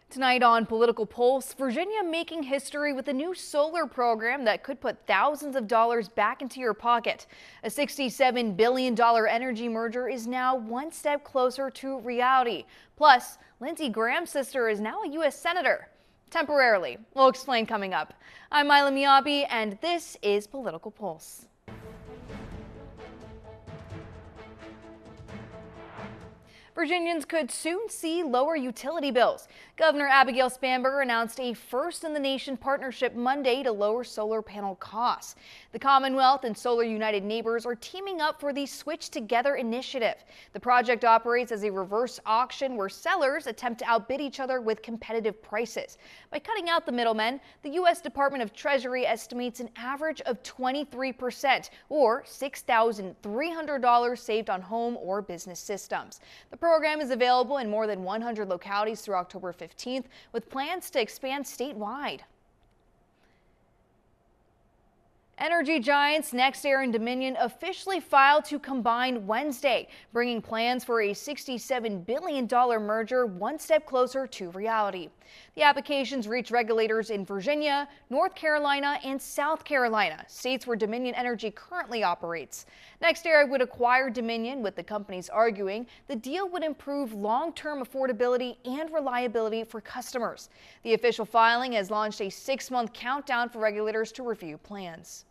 Tonight on Political Pulse, Virginia making history with a new solar program that could put thousands of dollars back into your pocket. A $67 billion energy merger is now one step closer to reality. Plus, Lindsey Graham's sister is now a U.S. Senator. Temporarily. We'll explain coming up. I'm Mila Miyabi, and this is Political Pulse. Virginians could soon see lower utility bills. Governor Abigail Spanberger announced a first-in-the-nation partnership Monday to lower solar panel costs. The Commonwealth and Solar United Neighbors are teaming up for the Switch Together initiative. The project operates as a reverse auction where sellers attempt to outbid each other with competitive prices. By cutting out the middlemen, the U.S. Department of Treasury estimates an average of 23%, or $6,300 saved on home or business systems. The program is available in more than 100 localities through October 15th, with plans to expand statewide. Energy giants NextEra and Dominion officially filed to combine Wednesday, bringing plans for a $67 billion merger one step closer to reality. The applications reach regulators in Virginia, North Carolina, and South Carolina, states where Dominion Energy currently operates. NextEra would acquire Dominion, with the companies arguing the deal would improve long-term affordability and reliability for customers. The official filing has launched a 6-month countdown for regulators to review plans.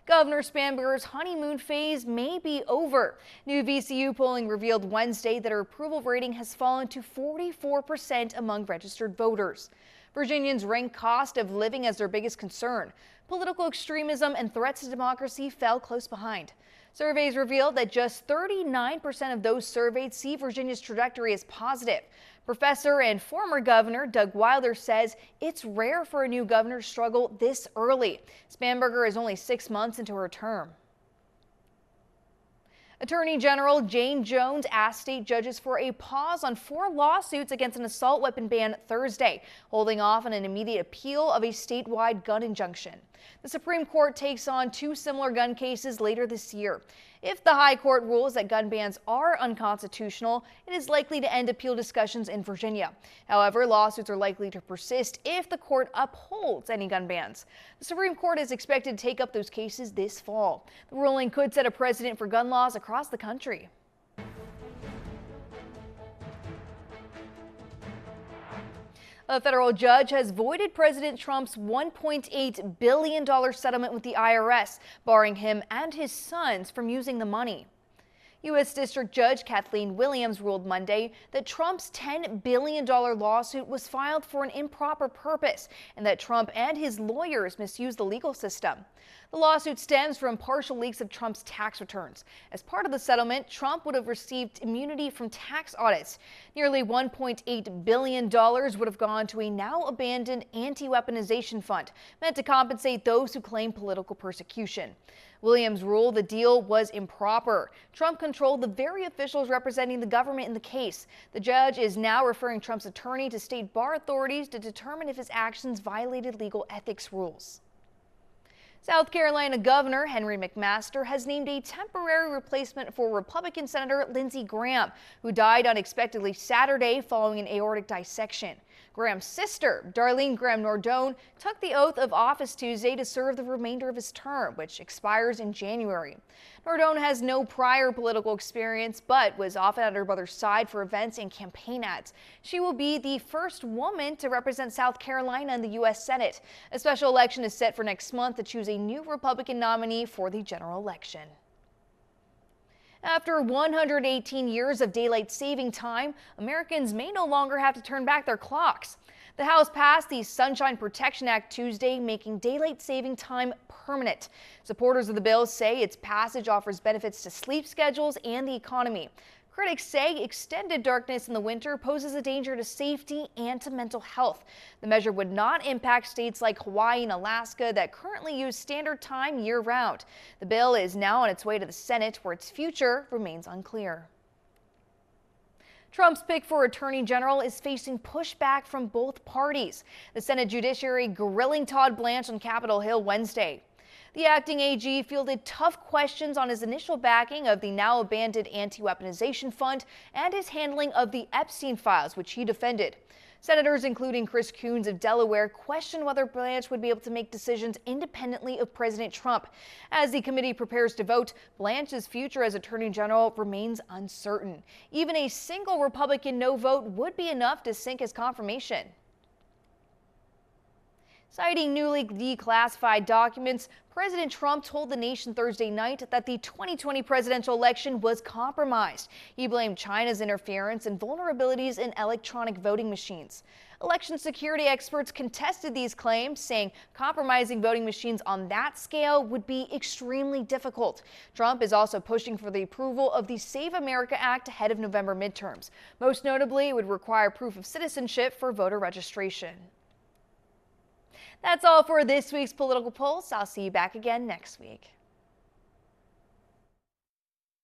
Governor Spanberger's honeymoon phase may be over. New VCU polling revealed Wednesday that her approval rating has fallen to 44% among registered voters. Virginians rank cost of living as their biggest concern. Political extremism and threats to democracy fell close behind. Surveys revealed that just 39% of those surveyed see Virginia's trajectory as positive. Professor and former Governor Doug Wilder says it's rare for a new governor to struggle this early. Spanberger is only 6 months into her term. Attorney General Jane Jones asked state judges for a pause on 4 lawsuits against an assault weapon ban Thursday, holding off on an immediate appeal of a statewide gun injunction. The Supreme Court takes on 2 similar gun cases later this year. If the High Court rules that gun bans are unconstitutional, it is likely to end appeal discussions in Virginia. However, lawsuits are likely to persist if the court upholds any gun bans. The Supreme Court is expected to take up those cases this fall. The ruling could set a precedent for gun laws across the country. A federal judge has voided President Trump's $1.8 billion settlement with the IRS, barring him and his sons from using the money. U.S. District Judge Kathleen Williams ruled Monday that Trump's $10 billion lawsuit was filed for an improper purpose and that Trump and his lawyers misused the legal system. The lawsuit stems from partial leaks of Trump's tax returns. As part of the settlement, Trump would have received immunity from tax audits. Nearly $1.8 billion would have gone to a now abandoned anti-weaponization fund meant to compensate those who claim political persecution. Williams ruled the deal was improper. Trump controlled the very officials representing the government in the case. The judge is now referring Trump's attorney to state bar authorities to determine if his actions violated legal ethics rules. South Carolina Governor Henry McMaster has named a temporary replacement for Republican Senator Lindsey Graham, who died unexpectedly Saturday following an aortic dissection. Graham's sister, Darlene Graham Nardone, took the oath of office Tuesday to serve the remainder of his term, which expires in January. Nardone has no prior political experience, but was often at her brother's side for events and campaign ads. She will be the first woman to represent South Carolina in the U.S. Senate. A special election is set for next month to choose a new Republican nominee for the general election. After 118 years of daylight saving time, Americans may no longer have to turn back their clocks. The House passed the Sunshine Protection Act Tuesday, making daylight saving time permanent. Supporters of the bill say its passage offers benefits to sleep schedules and the economy. Critics say extended darkness in the winter poses a danger to safety and to mental health. The measure would not impact states like Hawaii and Alaska that currently use standard time year-round. The bill is now on its way to the Senate, where its future remains unclear. Trump's pick for Attorney General is facing pushback from both parties. The Senate Judiciary grilling Todd Blanche on Capitol Hill Wednesday. The acting AG fielded tough questions on his initial backing of the now abandoned anti-weaponization fund and his handling of the Epstein files, which he defended. Senators, including Chris Coons of Delaware, questioned whether Blanche would be able to make decisions independently of President Trump. As the committee prepares to vote, Blanche's future as Attorney General remains uncertain. Even a single Republican no vote would be enough to sink his confirmation. Citing newly declassified documents, President Trump told the nation Thursday night that the 2020 presidential election was compromised. He blamed China's interference and vulnerabilities in electronic voting machines. Election security experts contested these claims, saying compromising voting machines on that scale would be extremely difficult. Trump is also pushing for the approval of the Save America Act ahead of November midterms. Most notably, it would require proof of citizenship for voter registration. That's all for this week's Political Pulse. I'll see you back again next week.